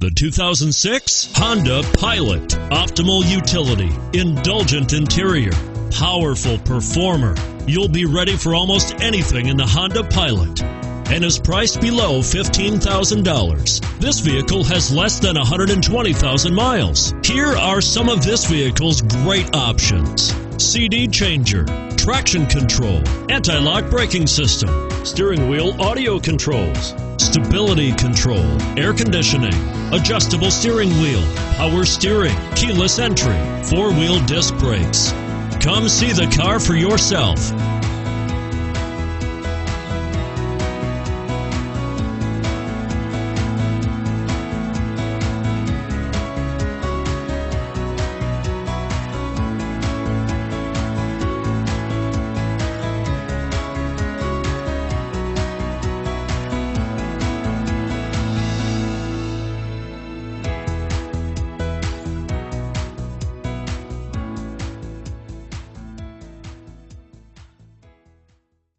The 2006 Honda Pilot. Optimal utility, indulgent interior, powerful performer. You'll be ready for almost anything in the Honda Pilot and is priced below $15,000. This vehicle has less than 120,000 miles. Here are some of this vehicle's great options: CD changer, traction control, anti-lock braking system, steering wheel audio controls, stability control, air conditioning, adjustable steering wheel, power steering, keyless entry, four-wheel disc brakes. Come see the car for yourself.